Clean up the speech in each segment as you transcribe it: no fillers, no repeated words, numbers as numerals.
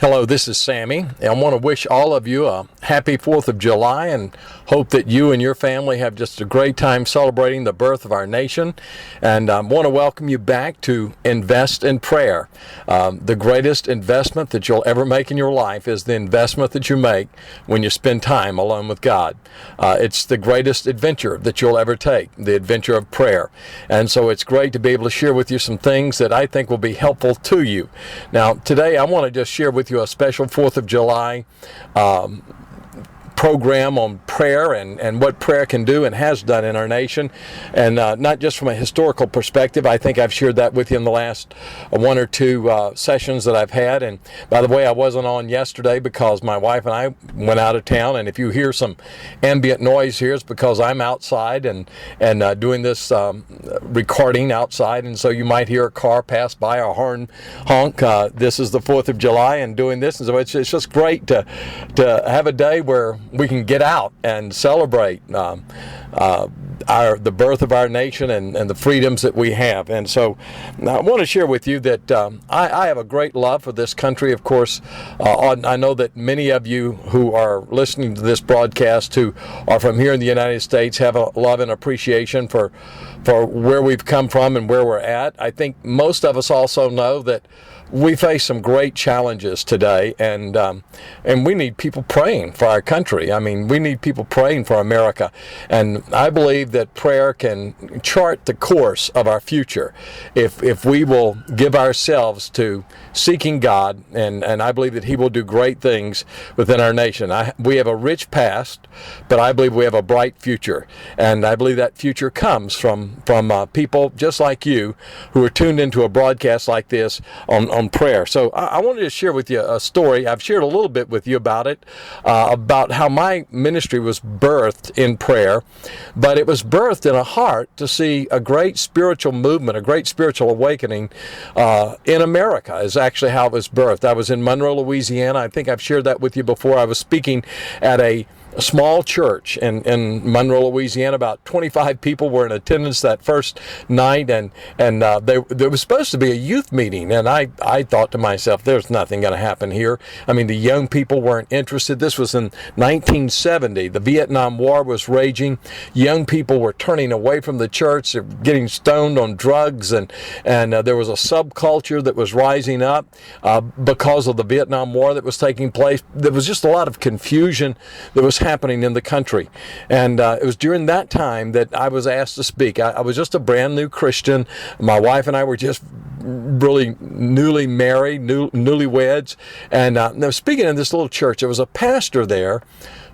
Hello, this is Sammy, and I want to wish all of you a happy 4th of July and hope that you and your family have just a great time celebrating the birth of our nation. And I want to welcome you back to Invest in Prayer. The greatest investment that you'll ever make in your life is the investment that you make when you spend time alone with God. It's the greatest adventure that you'll ever take, the adventure of prayer. And so it's great to be able to share with you some things that I think will be helpful to you. Now, today I want to just share with you a special 4th of July program on prayer and what prayer can do and has done in our nation, and not just from a historical perspective. I think I've shared that with you in the last one or two sessions that I've had. And by the way, I wasn't on yesterday because my wife and I went out of town, and if you hear some ambient noise here, it's because I'm outside and doing this recording outside, and so you might hear a car pass by, a horn honk. This is the 4th of July and doing this, and so it's just great to have a day where we can get out and celebrate the birth of our nation and the freedoms that we have. And so I want to share with you that I have a great love for this country. Of course, I know that many of you who are listening to this broadcast who are from here in the United States have a love and appreciation for where we've come from and where we're at. I think most of us also know that we face some great challenges today, and we need people praying for our country. I mean, we need people praying for America, and I believe that prayer can chart the course of our future if we will give ourselves to seeking God, and I believe that He will do great things within our nation. We have a rich past, but I believe we have a bright future, and I believe that future comes from people just like you who are tuned into a broadcast like this on prayer. So I wanted to share with you a story. I've shared a little bit with you about it, about how my ministry was birthed in prayer, but it was birthed in a heart to see a great spiritual movement, a great spiritual awakening in America is actually how it was birthed. I was in Monroe, Louisiana. I think I've shared that with you before. I was speaking at a small church in Monroe, Louisiana. About 25 people were in attendance that first night, and there was supposed to be a youth meeting, and I thought to myself, there's nothing going to happen here. I mean, the young people weren't interested. This was in 1970. The Vietnam War was raging. Young people were turning away from the church. They were getting stoned on drugs, and there was a subculture that was rising up because of the Vietnam War that was taking place. There was just a lot of confusion that was happening in the country, and it was during that time that I was asked to speak. I was just a brand new Christian. My wife and I were just really newly married, newlyweds, and I was speaking in this little church. There was a pastor there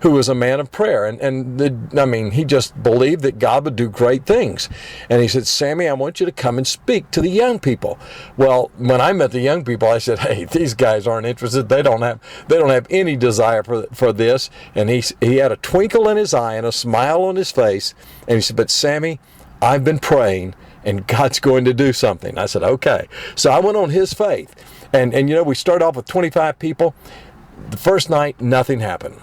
who was a man of prayer, and he just believed that God would do great things. And he said, "Sammy, I want you to come and speak to the young people." Well, when I met the young people, I said, "Hey, these guys aren't interested. They don't have any desire for this." And he had a twinkle in his eye and a smile on his face, and he said, "But Sammy, I've been praying, and God's going to do something." I said, "Okay." So I went on his faith, and we started off with 25 people. The first night, nothing happened.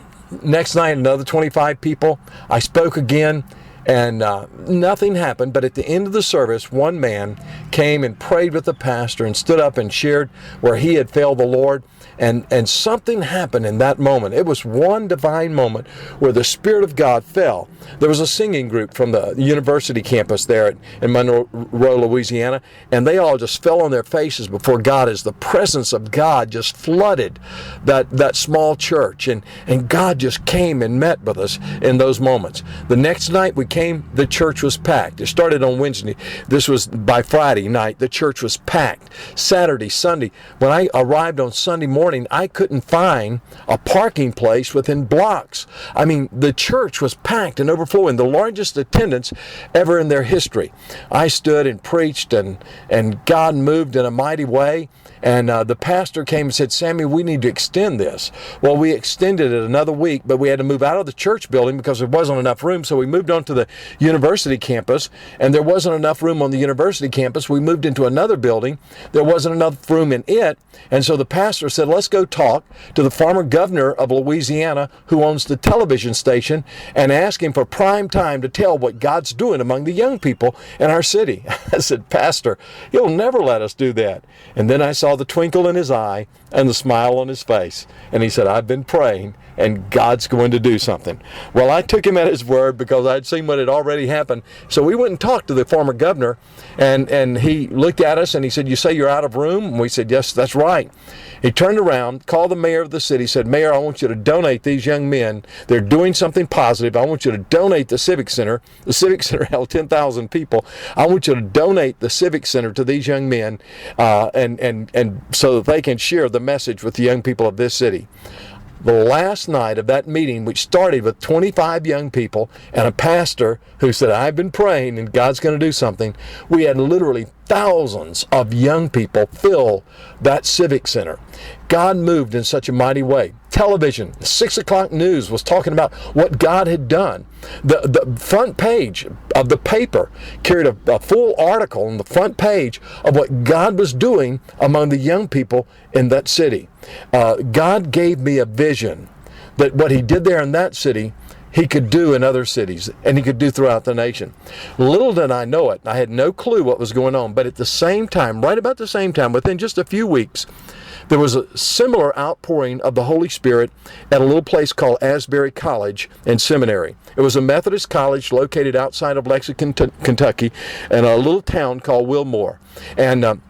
Next night, another 25 people. I spoke again, and nothing happened. But at the end of the service, one man came and prayed with the pastor and stood up and shared where he had failed the Lord. And something happened in that moment. It was one divine moment where the Spirit of God fell. There was a singing group from the university campus there in Monroe, Louisiana, and they all just fell on their faces before God as the presence of God just flooded that small church. And God just came and met with us in those moments. The next night we came, the church was packed. It started on Wednesday. This was by Friday night. The church was packed. Saturday, Sunday. When I arrived on Sunday morning, I couldn't find a parking place within blocks. I mean, the church was packed and overflowing, the largest attendance ever in their history. I stood and preached, and God moved in a mighty way. And the pastor came and said, "Sammy, we need to extend this." Well, we extended it another week, but we had to move out of the church building because there wasn't enough room. So we moved on to the university campus, and there wasn't enough room on the university campus. We moved into another building. There wasn't enough room in it. And so the pastor said, "Let's go talk to the former governor of Louisiana who owns the television station and ask him for prime time to tell what God's doing among the young people in our city." I said, "Pastor, he'll never let us do that." And then I saw saw the twinkle in his eye and the smile on his face. And he said, I've been praying, and God's going to do something. Well, I took him at his word because I'd seen what had already happened. So we went and talked to the former governor, and he looked at us and he said, you say you're out of room? And we said, yes, that's right. He turned around, called the mayor of the city, said, Mayor, I want you to donate these young men. They're doing something positive. I want you to donate the Civic Center. The Civic Center held 10,000 people. I want you to donate the Civic Center to these young men and so that they can share the message with the young people of this city. The last night of that meeting, which started with 25 young people and a pastor who said, I've been praying and God's going to do something, we had literally thousands of young people fill that Civic Center. God moved in such a mighty way. Television, the 6 o'clock news was talking about what God had done. The front page of the paper carried a full article on the front page of what God was doing among the young people in that city. God gave me a vision that what he did there in that city, he could do in other cities, and he could do throughout the nation. Little did I know it. I had no clue what was going on. But at the same time, right about the same time, within just a few weeks, there was a similar outpouring of the Holy Spirit at a little place called Asbury College and Seminary. It was a Methodist college located outside of Lexington, Kentucky, in a little town called Wilmore. And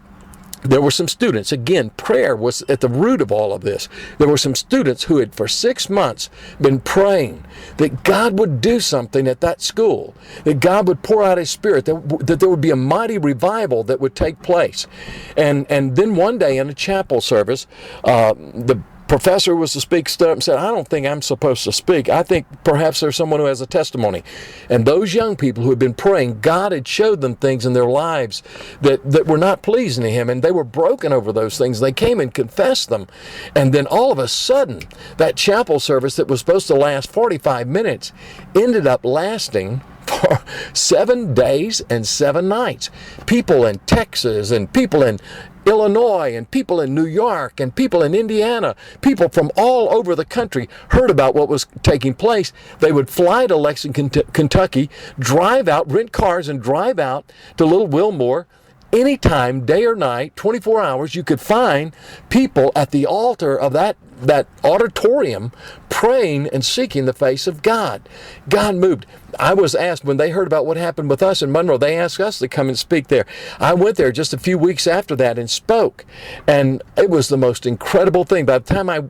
there were some students. Again, prayer was at the root of all of this. There were some students who had for 6 months been praying that God would do something at that school, that God would pour out his Spirit, that there would be a mighty revival that would take place. And then one day in a chapel service, the professor was to speak, stood up and said, I don't think I'm supposed to speak. I think perhaps there's someone who has a testimony. And those young people who had been praying, God had showed them things in their lives that were not pleasing to him, and they were broken over those things. They came and confessed them. And then all of a sudden, that chapel service that was supposed to last 45 minutes ended up lasting for 7 days and 7 nights. People in Texas and people in Illinois and people in New York and people in Indiana, people from all over the country heard about what was taking place. They would fly to Lexington, Kentucky, drive out, rent cars and drive out to Little Wilmore. Anytime, day or night, 24 hours, you could find people at the altar of that auditorium praying and seeking the face of God. God moved. I was asked when they heard about what happened with us in Monroe, they asked us to come and speak there. I went there just a few weeks after that and spoke. And it was the most incredible thing. By the time I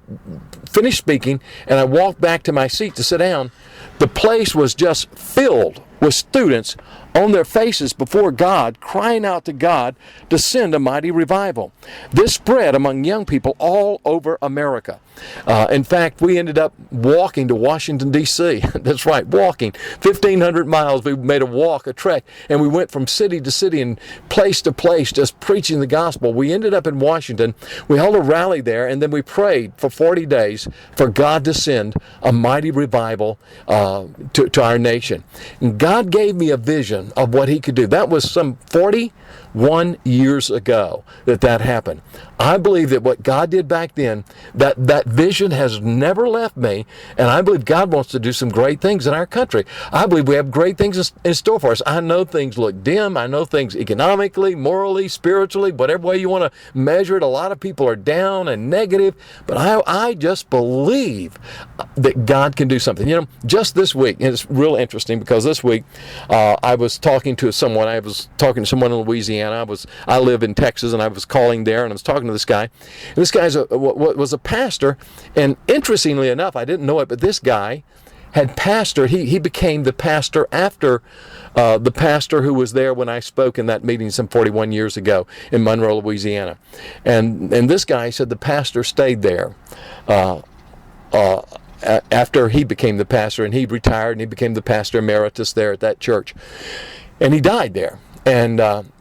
finished speaking and I walked back to my seat to sit down, the place was just filled with students on their faces before God, crying out to God to send a mighty revival. This spread among young people all over America. In fact, we ended up walking to Washington, D.C. That's right, walking. 1,500 miles. We made a trek, and we went from city to city and place to place just preaching the gospel. We ended up in Washington. We held a rally there, and then we prayed for 40 days for God to send a mighty revival to our nation. And God gave me a vision of what he could do. That was some 41 years ago that happened. I believe that what God did back then, that vision has never left me, and I believe God wants to do some great things in our country. I believe we have great things in store for us. I know things look dim. I know things economically, morally, spiritually, whatever way you want to measure it. A lot of people are down and negative, but I just believe that God can do something. You know, just this week, and it's real interesting because this week I was talking to someone. I was talking to someone in Louisiana. I live in Texas, and I was calling there, and I was talking to this guy. And this guy was a pastor, and interestingly enough, I didn't know it, but this guy had pastored. He became the pastor after the pastor who was there when I spoke in that meeting some 41 years ago in Monroe, Louisiana. And this guy said the pastor stayed there after he became the pastor, and he retired and he became the pastor emeritus there at that church. And he died there. And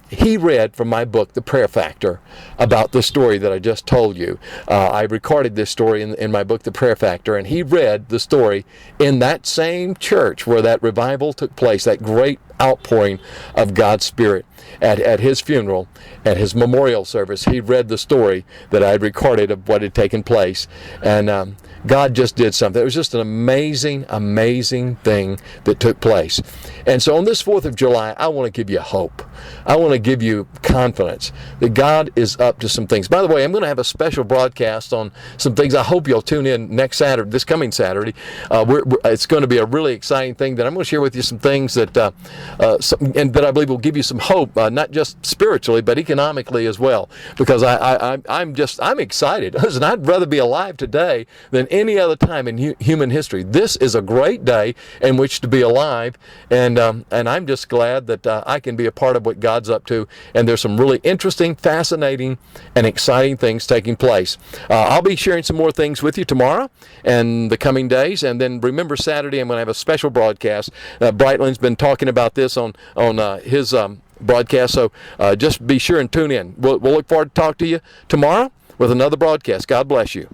he read from my book, The Prayer Factor, about the story that I just told you. I recorded this story in my book, The Prayer Factor, and he read the story in that same church where that revival took place, that great outpouring of God's Spirit. At his funeral, at his memorial service, he read the story that I had recorded of what had taken place. And God just did something. It was just an amazing, amazing thing that took place. And so on this 4th of July, I want to give you hope. I want to give you confidence that God is up to some things. By the way, I'm going to have a special broadcast on some things. I hope you'll tune in next Saturday, this coming Saturday. It's going to be a really exciting thing that I'm going to share with you some things that and that I believe will give you some hope, not just spiritually, but economically as well. Because I'm excited. Listen, I'd rather be alive today than any other time in human history. This is a great day in which to be alive, and I'm just glad that I can be a part of what God's up to. And there's some really interesting, fascinating, and exciting things taking place. I'll be sharing some more things with you tomorrow and the coming days, and then remember Saturday I'm going to have a special broadcast. Brightland's been talking about this on his broadcast, so just be sure and tune in. We'll look forward to talk to you tomorrow with another broadcast. God bless you.